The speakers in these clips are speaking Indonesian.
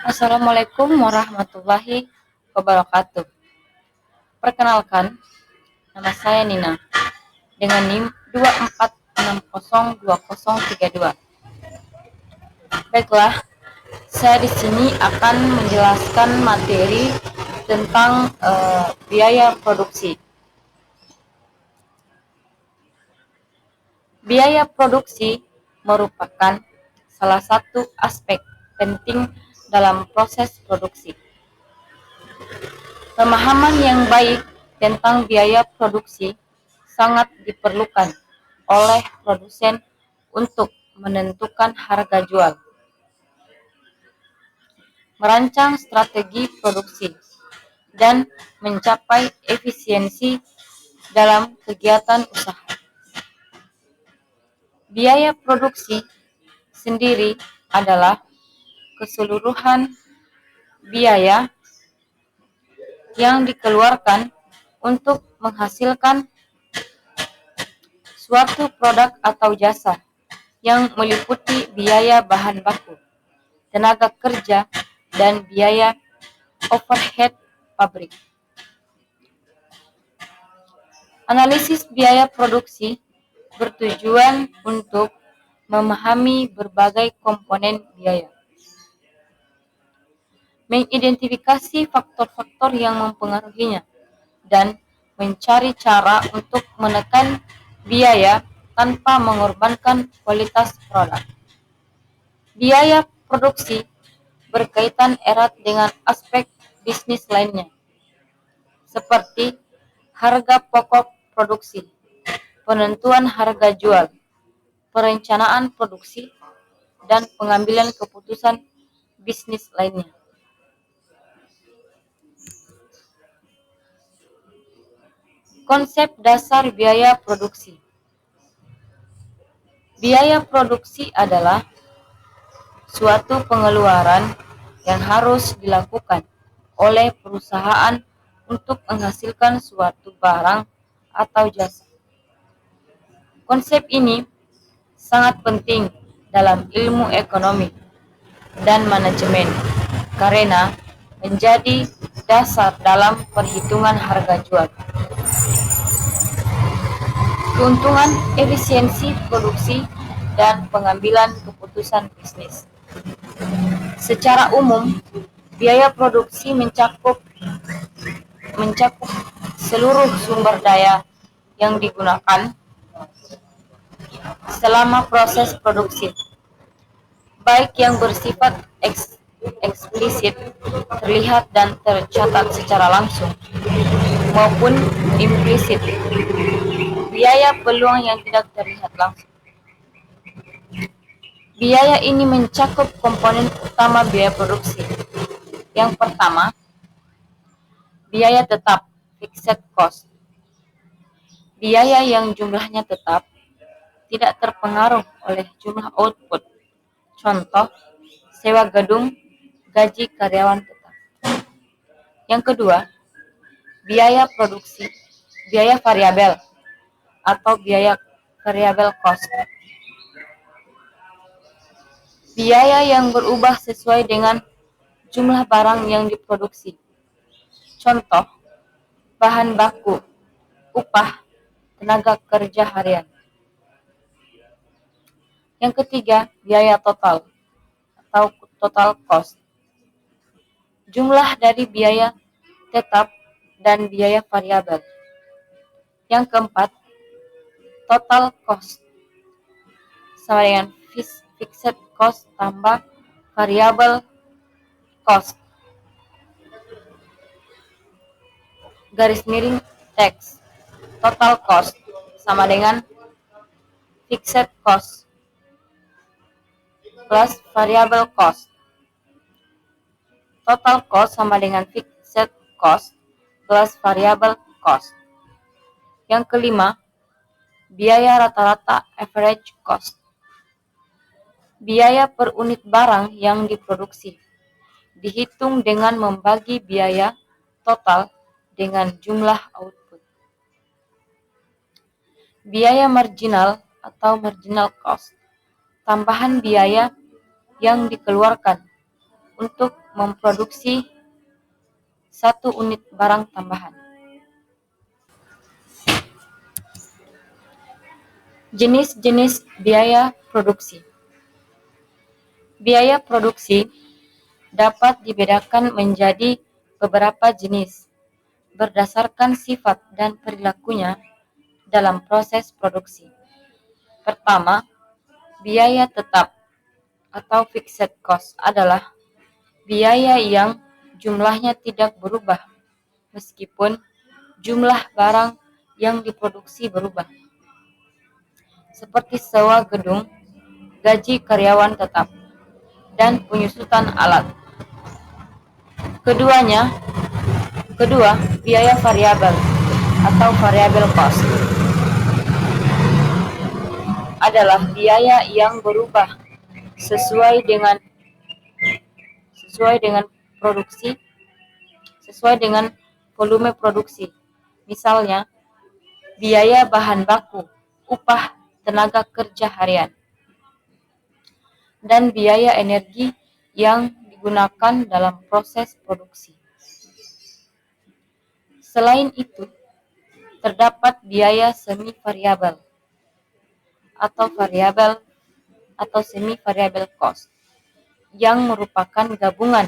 Assalamualaikum warahmatullahi wabarakatuh. Perkenalkan, nama saya Nina dengan NIM 24602032. Baiklah, saya di sini akan menjelaskan materi tentang biaya produksi. Biaya produksi merupakan salah satu aspek penting dalam proses produksi. Pemahaman yang baik tentang biaya produksi sangat diperlukan oleh produsen untuk menentukan harga jual, merancang strategi produksi, dan mencapai efisiensi dalam kegiatan usaha. Biaya produksi sendiri adalah keseluruhan biaya yang dikeluarkan untuk menghasilkan suatu produk atau jasa yang meliputi biaya bahan baku, tenaga kerja, dan biaya overhead pabrik. Analisis biaya produksi bertujuan untuk memahami berbagai komponen biaya, mengidentifikasi faktor-faktor yang mempengaruhinya, dan mencari cara untuk menekan biaya tanpa mengorbankan kualitas produk. Biaya produksi berkaitan erat dengan aspek bisnis lainnya, seperti harga pokok produksi, penentuan harga jual, perencanaan produksi, dan pengambilan keputusan bisnis lainnya. Konsep dasar biaya produksi. Biaya produksi adalah suatu pengeluaran yang harus dilakukan oleh perusahaan untuk menghasilkan suatu barang atau jasa. Konsep ini sangat penting dalam ilmu ekonomi dan manajemen karena menjadi dasar dalam perhitungan harga jual. Keuntungan, efisiensi produksi, dan pengambilan keputusan bisnis. Secara umum, biaya produksi mencakup seluruh sumber daya yang digunakan selama proses produksi, baik yang bersifat eksplisit, terlihat dan tercatat secara langsung, maupun implisit, biaya peluang yang tidak terlihat langsung. Biaya ini mencakup komponen utama biaya produksi. Yang pertama, biaya tetap, fixed cost. Biaya yang jumlahnya tetap, tidak terpengaruh oleh jumlah output. Contoh, sewa gedung, gaji karyawan tetap. Yang kedua, biaya produksi, biaya variabel atau biaya variable cost. Biaya yang berubah sesuai dengan jumlah barang yang diproduksi. Contoh, bahan baku, upah, tenaga kerja harian. Yang ketiga, biaya total atau total cost. Jumlah dari biaya tetap dan biaya variabel. Yang keempat, total cost sama dengan fixed cost tambah variable cost. Garis miring teks. Total cost sama dengan fixed cost plus variable cost. Total cost sama dengan fixed cost plus variable cost. Yang kelima, biaya rata-rata average cost. Biaya per unit barang yang diproduksi dihitung dengan membagi biaya total dengan jumlah output. Biaya marginal atau marginal cost, tambahan biaya yang dikeluarkan untuk memproduksi satu unit barang tambahan. Jenis-jenis biaya produksi. Biaya produksi dapat dibedakan menjadi beberapa jenis berdasarkan sifat dan perilakunya dalam proses produksi. Pertama, biaya tetap atau fixed cost adalah biaya yang jumlahnya tidak berubah meskipun jumlah barang yang diproduksi berubah, seperti sewa gedung, gaji karyawan tetap, dan penyusutan alat. Kedua, biaya variabel atau variable cost adalah biaya yang berubah sesuai dengan produksi, sesuai dengan volume produksi. Misalnya, biaya bahan baku, upah tenaga kerja harian, dan biaya energi yang digunakan dalam proses produksi. Selain itu, terdapat biaya semi variabel atau variabel atau semi variabel cost yang merupakan gabungan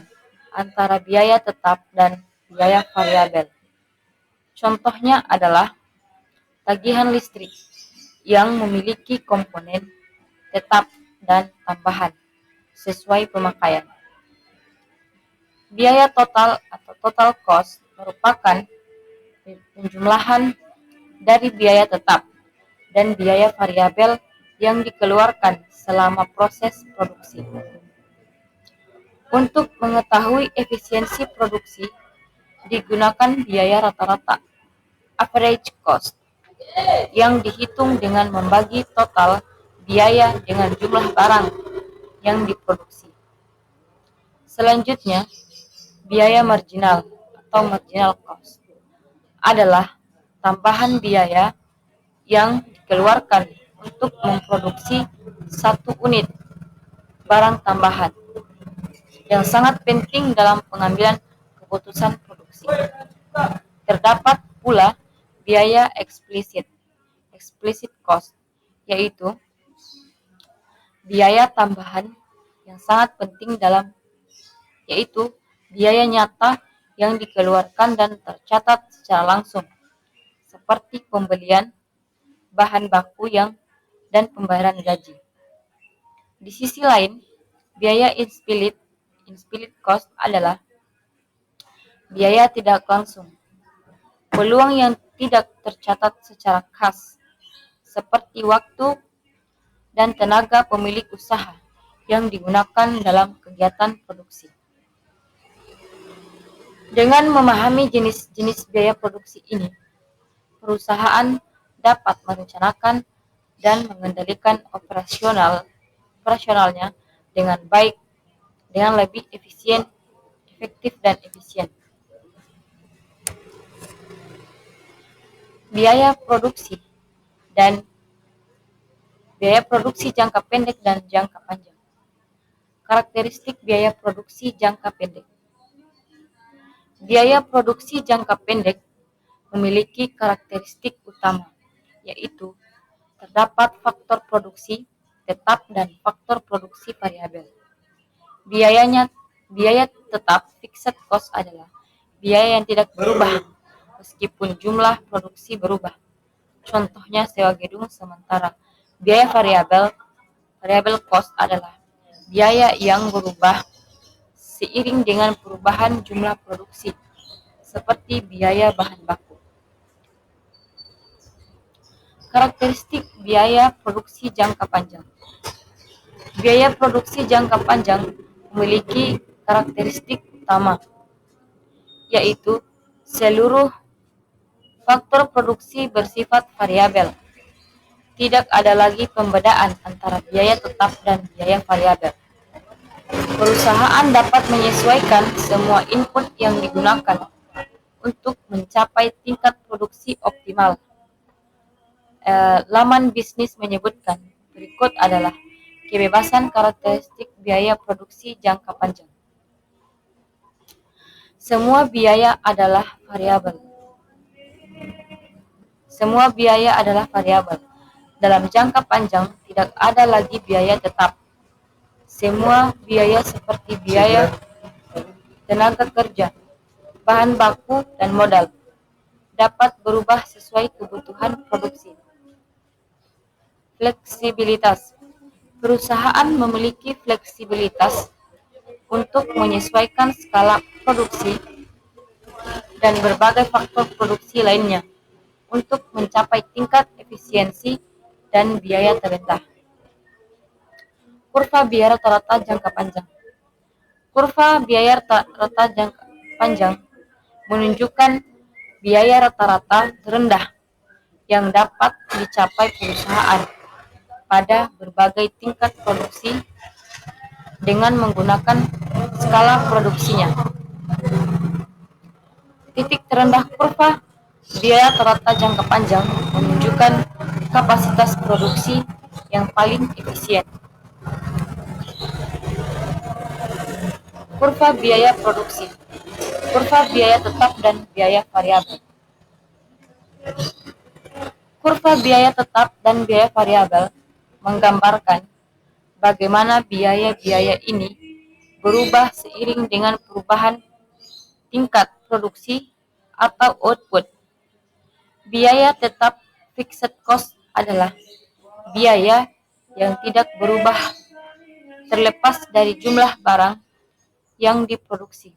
antara biaya tetap dan biaya variabel. Contohnya adalah tagihan listrik yang memiliki komponen tetap dan tambahan sesuai pemakaian. Biaya total atau total cost merupakan penjumlahan dari biaya tetap dan biaya variabel yang dikeluarkan selama proses produksi. Untuk mengetahui efisiensi produksi, digunakan biaya rata-rata (average cost) yang dihitung dengan membagi total biaya dengan jumlah barang yang diproduksi. Selanjutnya, biaya marginal atau marginal cost adalah tambahan biaya yang dikeluarkan untuk memproduksi satu unit barang tambahan yang sangat penting dalam pengambilan keputusan produksi. Terdapat pula biaya explicit cost, yaitu biaya tambahan yang sangat penting yaitu biaya nyata yang dikeluarkan dan tercatat secara langsung, seperti pembelian bahan baku dan pembayaran gaji. Di sisi lain, biaya implicit cost adalah biaya tidak langsung, peluang yang tidak tercatat secara khas, seperti waktu dan tenaga pemilik usaha yang digunakan dalam kegiatan produksi. Dengan memahami jenis-jenis biaya produksi ini, perusahaan dapat merencanakan dan mengendalikan operasionalnya dengan baik, dengan lebih efektif dan efisien. Biaya produksi jangka pendek dan jangka panjang. Karakteristik biaya produksi jangka pendek. Biaya produksi jangka pendek memiliki karakteristik utama, yaitu terdapat faktor produksi tetap dan faktor produksi variabel. Biaya tetap fixed cost adalah biaya yang tidak berubah meskipun jumlah produksi berubah. Contohnya sewa gedung sementara. Biaya variabel cost adalah biaya yang berubah seiring dengan perubahan jumlah produksi, seperti biaya bahan baku. Karakteristik biaya produksi jangka panjang. Biaya produksi jangka panjang memiliki karakteristik utama, yaitu seluruh faktor produksi bersifat variabel. Tidak ada lagi pembedaan antara biaya tetap dan biaya variabel. Perusahaan dapat menyesuaikan semua input yang digunakan untuk mencapai tingkat produksi optimal. Laman bisnis menyebutkan berikut adalah kebebasan karakteristik biaya produksi jangka panjang. Semua biaya adalah variabel. Semua biaya adalah variabel. Dalam jangka panjang, tidak ada lagi biaya tetap. Semua biaya seperti biaya tenaga kerja, bahan baku, dan modal dapat berubah sesuai kebutuhan produksi. Fleksibilitas. Perusahaan memiliki fleksibilitas untuk menyesuaikan skala produksi dan berbagai faktor produksi lainnya untuk mencapai tingkat efisiensi dan biaya terendah. Kurva biaya rata-rata jangka panjang. Kurva biaya rata-rata jangka panjang menunjukkan biaya rata-rata terendah yang dapat dicapai perusahaan pada berbagai tingkat produksi dengan menggunakan skala produksinya. Titik terendah kurva biaya rata-rata jangka panjang menunjukkan kapasitas produksi yang paling efisien. Kurva biaya produksi. Kurva biaya tetap dan biaya variabel. Kurva biaya tetap dan biaya variabel menggambarkan bagaimana biaya-biaya ini berubah seiring dengan perubahan tingkat produksi atau output. Biaya tetap fixed cost adalah biaya yang tidak berubah terlepas dari jumlah barang yang diproduksi.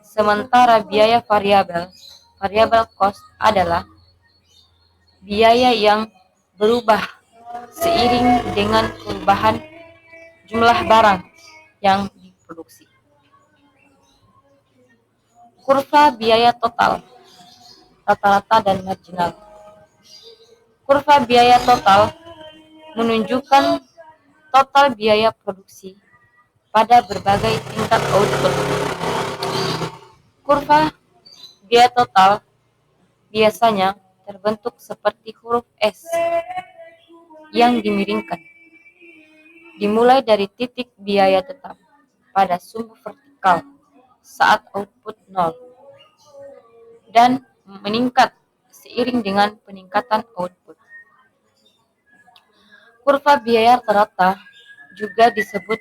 Sementara biaya variabel, variable cost adalah biaya yang berubah seiring dengan perubahan jumlah barang yang diproduksi. Kurva biaya total, rata-rata dan marginal. Kurva biaya total menunjukkan total biaya produksi pada berbagai tingkat output. Kurva biaya total biasanya terbentuk seperti huruf S yang dimiringkan, dimulai dari titik biaya tetap pada sumbu vertikal saat output 0 dan meningkat seiring dengan peningkatan output. Kurva biaya rata-rata juga disebut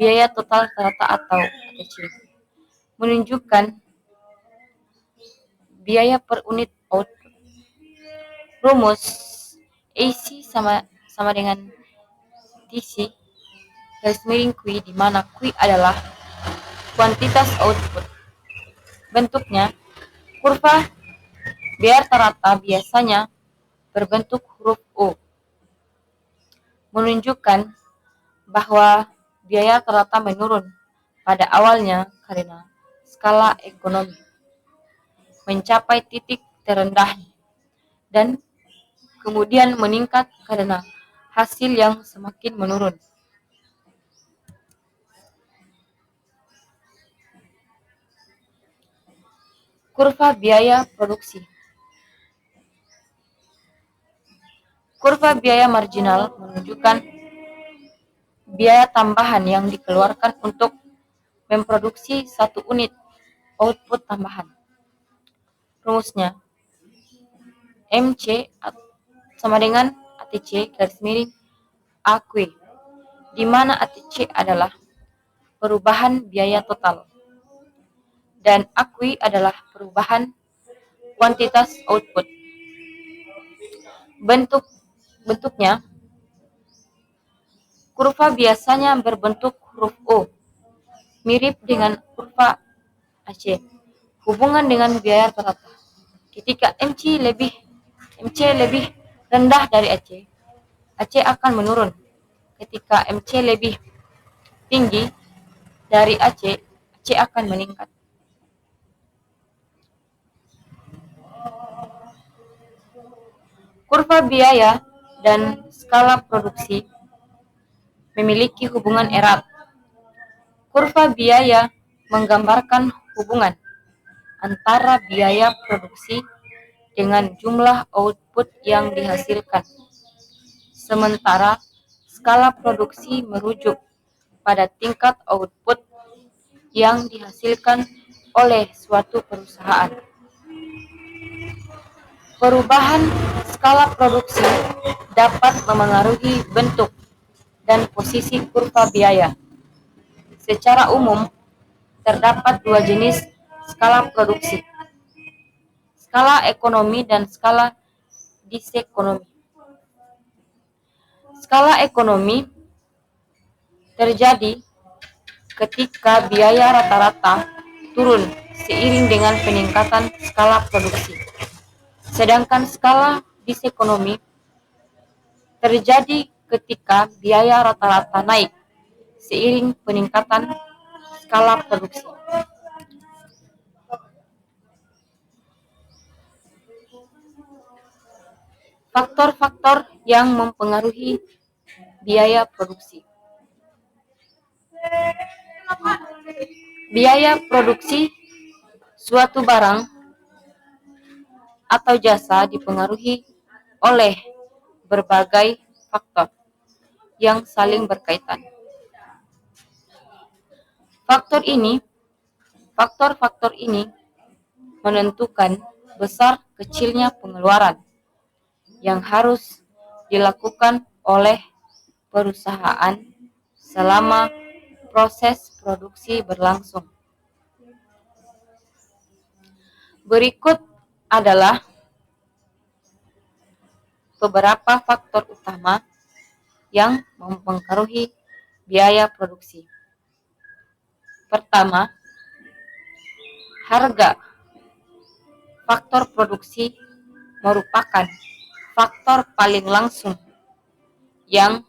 biaya total rata-rata atau ATC, menunjukkan biaya per unit output. Rumus AC sama dengan TC garis miring Q, di mana Q adalah kuantitas output. Bentuknya, kurva biaya rata-rata biasanya berbentuk huruf O, menunjukkan bahwa biaya rata-rata menurun pada awalnya karena skala ekonomi mencapai titik terendahnya dan kemudian meningkat karena hasil yang semakin menurun. Kurva biaya produksi. Kurva biaya marginal menunjukkan biaya tambahan yang dikeluarkan untuk memproduksi satu unit output tambahan. Rumusnya, MC sama dengan ATC garis miring AQ, di mana ATC adalah perubahan biaya total dan AQ adalah perubahan kuantitas output. Bentuknya, kurva biasanya berbentuk huruf O, mirip dengan kurva AC. Hubungan dengan biaya rata-rata. Ketika MC lebih rendah dari AC, AC akan menurun. Ketika MC lebih tinggi dari AC, AC akan meningkat. Kurva biaya dan skala produksi memiliki hubungan erat. Kurva biaya menggambarkan hubungan antara biaya produksi dengan jumlah output yang dihasilkan. Sementara skala produksi merujuk pada tingkat output yang dihasilkan oleh suatu perusahaan. Perubahan skala produksi dapat memengaruhi bentuk dan posisi kurva biaya. Secara umum, terdapat dua jenis skala produksi, skala ekonomi dan skala disekonomi. Skala ekonomi terjadi ketika biaya rata-rata turun seiring dengan peningkatan skala produksi. Sedangkan skala disekonomi terjadi ketika biaya rata-rata naik seiring peningkatan skala produksi. Faktor-faktor yang mempengaruhi biaya produksi. Biaya produksi suatu barang atau jasa dipengaruhi oleh berbagai faktor yang saling berkaitan. Faktor-faktor ini menentukan besar kecilnya pengeluaran yang harus dilakukan oleh perusahaan selama proses produksi berlangsung. Berikut adalah beberapa faktor utama yang mempengaruhi biaya produksi. Pertama, harga. Faktor produksi merupakan faktor paling langsung yang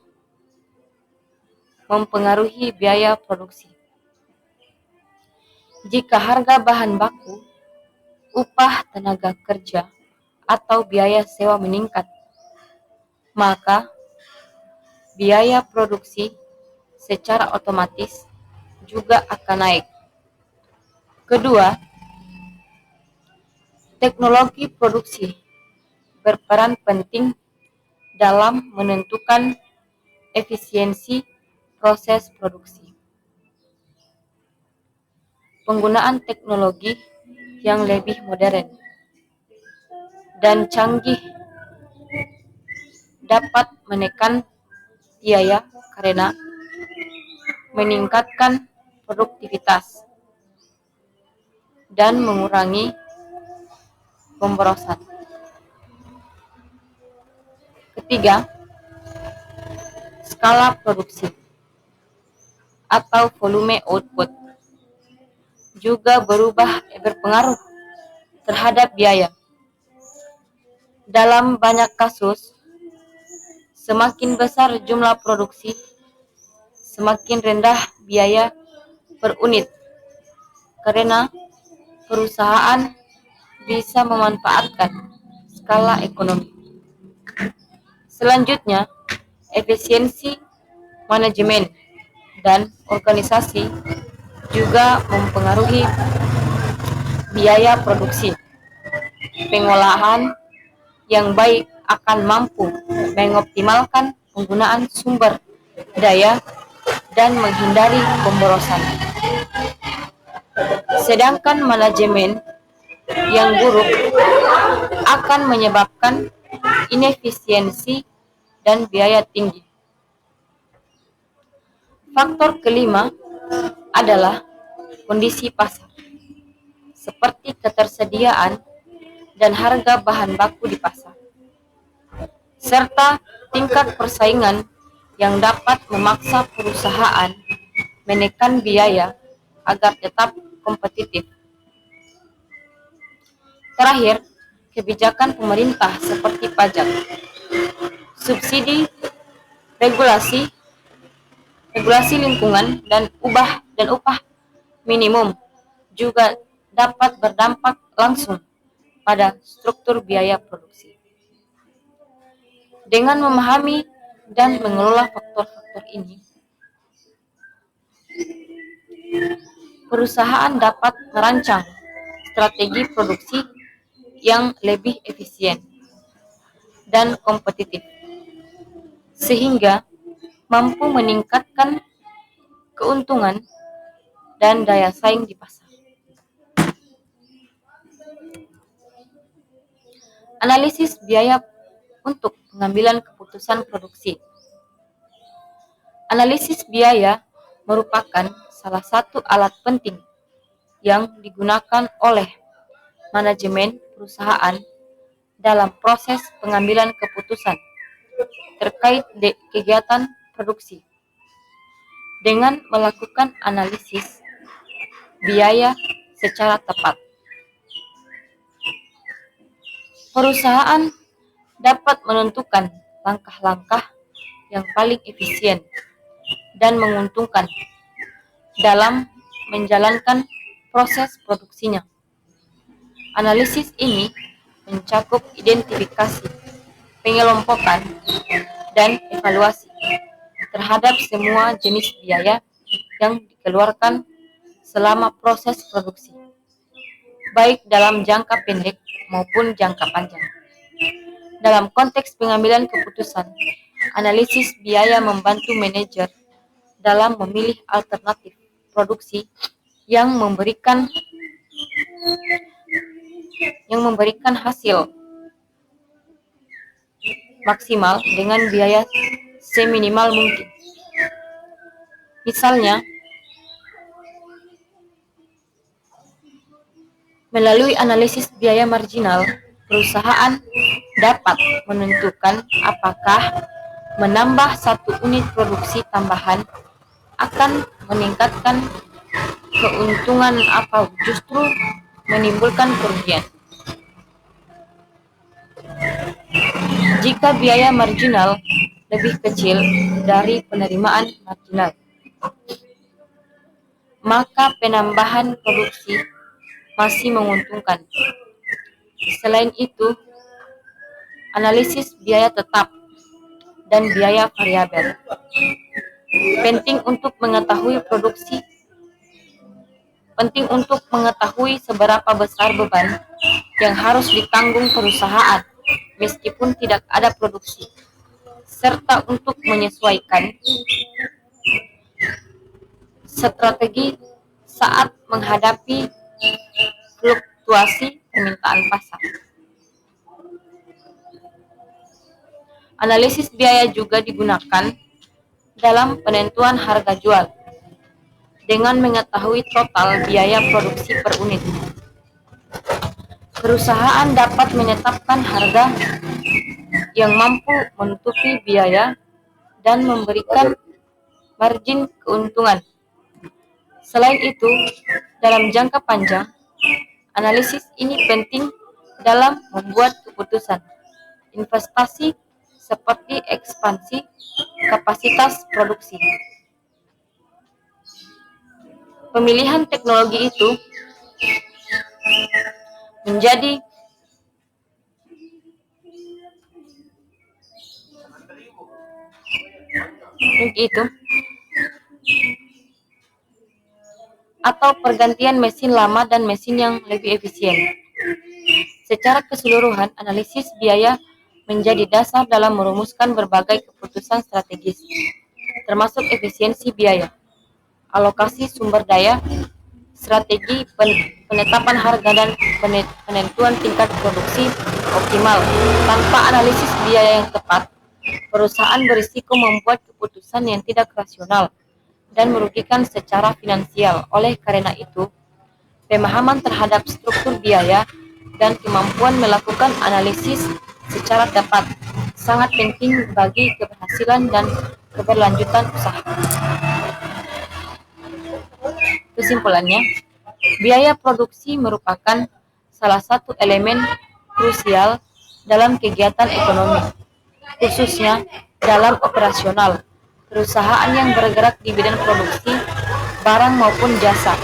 mempengaruhi biaya produksi. Jika harga bahan baku, upah tenaga kerja, atau biaya sewa meningkat, maka biaya produksi secara otomatis juga akan naik. Kedua, teknologi produksi berperan penting dalam menentukan efisiensi proses produksi. Penggunaan teknologi yang lebih modern dan canggih dapat menekan biaya karena meningkatkan produktivitas dan mengurangi pemborosan. Ketiga, skala produksi atau volume output juga berpengaruh terhadap biaya. Dalam banyak kasus, semakin besar jumlah produksi, semakin rendah biaya per unit, karena perusahaan bisa memanfaatkan skala ekonomi. Selanjutnya, efisiensi manajemen dan organisasi juga mempengaruhi biaya produksi. Pengolahan yang baik akan mampu mengoptimalkan penggunaan sumber daya dan menghindari pemborosan. Sedangkan manajemen yang buruk akan menyebabkan inefisiensi dan biaya tinggi. Faktor kelima adalah kondisi pasar, seperti ketersediaan dan harga bahan baku di pasar, serta tingkat persaingan yang dapat memaksa perusahaan menekan biaya agar tetap kompetitif. Terakhir, kebijakan pemerintah seperti pajak, subsidi, regulasi lingkungan, dan upah minimum juga dapat berdampak langsung pada struktur biaya produksi. Dengan memahami dan mengelola faktor-faktor ini, perusahaan dapat merancang strategi produksi yang lebih efisien dan kompetitif, sehingga mampu meningkatkan keuntungan dan daya saing di pasar. Analisis biaya untuk pengambilan keputusan produksi. Analisis biaya merupakan salah satu alat penting yang digunakan oleh manajemen perusahaan dalam proses pengambilan keputusan terkait kegiatan produksi. Dengan melakukan analisis biaya secara tepat, perusahaan dapat menentukan langkah-langkah yang paling efisien dan menguntungkan dalam menjalankan proses produksinya. Analisis ini mencakup identifikasi, pengelompokan, dan evaluasi terhadap semua jenis biaya yang dikeluarkan selama proses produksi, baik dalam jangka pendek maupun jangka panjang. Dalam konteks pengambilan keputusan, analisis biaya membantu manajer dalam memilih alternatif produksi yang memberikan hasil maksimal dengan biaya seminimal mungkin. Misalnya, melalui analisis biaya marginal, perusahaan dapat menentukan apakah menambah satu unit produksi tambahan akan meningkatkan keuntungan atau justru menimbulkan kerugian. Jika biaya marginal lebih kecil dari penerimaan marginal, maka penambahan produksi masih menguntungkan. Selain itu, analisis biaya tetap dan biaya variabel penting untuk mengetahui seberapa besar beban yang harus ditanggung perusahaan meskipun tidak ada produksi, serta untuk menyesuaikan strategi saat menghadapi fluktuasi permintaan pasar. Analisis biaya juga digunakan dalam penentuan harga jual. Dengan mengetahui total biaya produksi per unit, perusahaan dapat menetapkan harga yang mampu menutupi biaya dan memberikan margin keuntungan. Selain itu, dalam jangka panjang, analisis ini penting dalam membuat keputusan investasi seperti ekspansi kapasitas produksi. Pemilihan teknologi itu menjadi atau pergantian mesin lama dan mesin yang lebih efisien. Secara keseluruhan, analisis biaya menjadi dasar dalam merumuskan berbagai keputusan strategis, termasuk efisiensi biaya, alokasi sumber daya, strategi penetapan harga, dan penentuan tingkat produksi optimal. Tanpa analisis biaya yang tepat, perusahaan berisiko membuat keputusan yang tidak rasional dan merugikan secara finansial. Oleh karena itu, pemahaman terhadap struktur biaya dan kemampuan melakukan analisis secara tepat sangat penting bagi keberhasilan dan keberlanjutan usaha. Kesimpulannya, biaya produksi merupakan salah satu elemen krusial dalam kegiatan ekonomi, khususnya dalam operasional perusahaan yang bergerak di bidang produksi barang maupun jasa.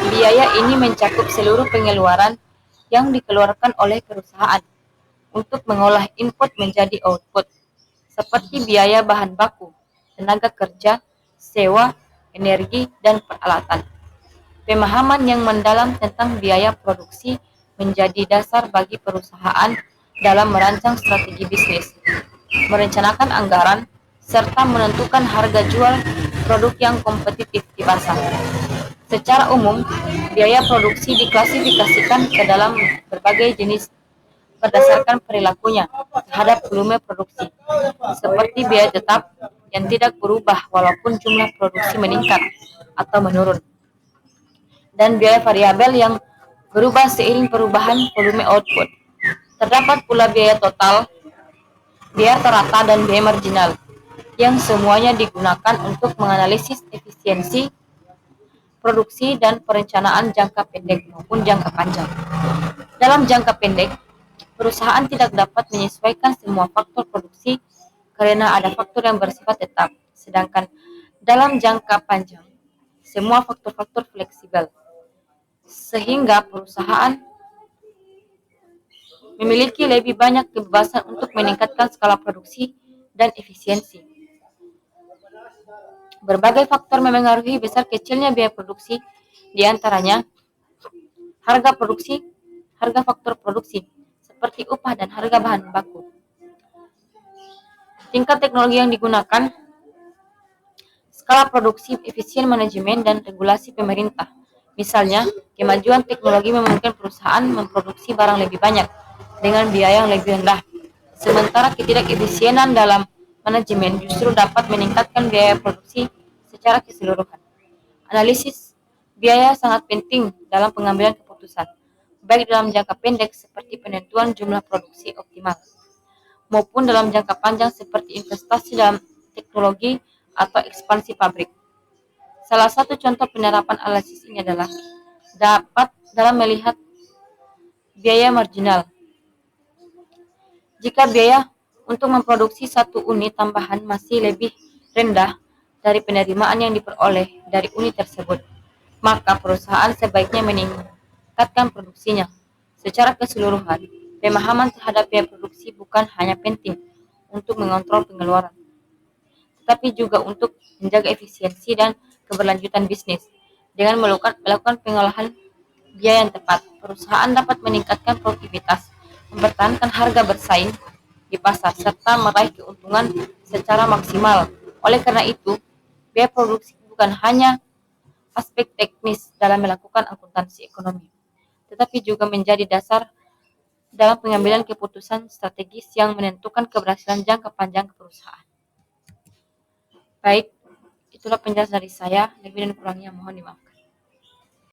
Biaya ini mencakup seluruh pengeluaran yang dikeluarkan oleh perusahaan untuk mengolah input menjadi output, seperti biaya bahan baku, tenaga kerja, sewa, energi, dan peralatan. Pemahaman yang mendalam tentang biaya produksi menjadi dasar bagi perusahaan dalam merancang strategi bisnis, merencanakan anggaran, serta menentukan harga jual produk yang kompetitif di pasar. Secara umum, biaya produksi diklasifikasikan ke dalam berbagai jenis, berdasarkan perilakunya terhadap volume produksi, seperti biaya tetap yang tidak berubah walaupun jumlah produksi meningkat atau menurun, dan biaya variabel yang berubah seiring perubahan volume output. Terdapat pula biaya total, biaya terata, dan biaya marginal, yang semuanya digunakan untuk menganalisis efisiensi produksi dan perencanaan jangka pendek maupun jangka panjang. Dalam jangka pendek, perusahaan tidak dapat menyesuaikan semua faktor produksi karena ada faktor yang bersifat tetap, sedangkan dalam jangka panjang, semua faktor-faktor fleksibel, sehingga perusahaan memiliki lebih banyak kebebasan untuk meningkatkan skala produksi dan efisiensi. Berbagai faktor memengaruhi besar kecilnya biaya produksi, di antaranya harga produksi, harga faktor produksi, seperti upah dan harga bahan baku, tingkat teknologi yang digunakan, skala produksi, efisien manajemen, dan regulasi pemerintah. Misalnya, kemajuan teknologi memungkinkan perusahaan memproduksi barang lebih banyak dengan biaya yang lebih rendah, sementara ketidakefisienan dalam manajemen justru dapat meningkatkan biaya produksi secara keseluruhan. Analisis biaya sangat penting dalam pengambilan keputusan, baik dalam jangka pendek seperti penentuan jumlah produksi optimal, maupun dalam jangka panjang seperti investasi dalam teknologi atau ekspansi pabrik. Salah satu contoh penerapan analisis ini adalah dapat dalam melihat biaya marginal. Jika biaya untuk memproduksi satu unit tambahan masih lebih rendah dari penerimaan yang diperoleh dari unit tersebut, maka perusahaan sebaiknya meningkatkan produksinya. Secara keseluruhan, pemahaman terhadap biaya produksi bukan hanya penting untuk mengontrol pengeluaran, tetapi juga untuk menjaga efisiensi dan keberlanjutan bisnis. Dengan melakukan pengolahan biaya yang tepat, perusahaan dapat meningkatkan produktivitas, mempertahankan harga bersaing di pasar, serta meraih keuntungan secara maksimal. Oleh karena itu, biaya produksi bukan hanya aspek teknis dalam melakukan akuntansi ekonomi, tetapi juga menjadi dasar dalam pengambilan keputusan strategis yang menentukan keberhasilan jangka panjang perusahaan. Baik, itulah penjelasan dari saya. Lebih dan kurangnya mohon dimaafkan.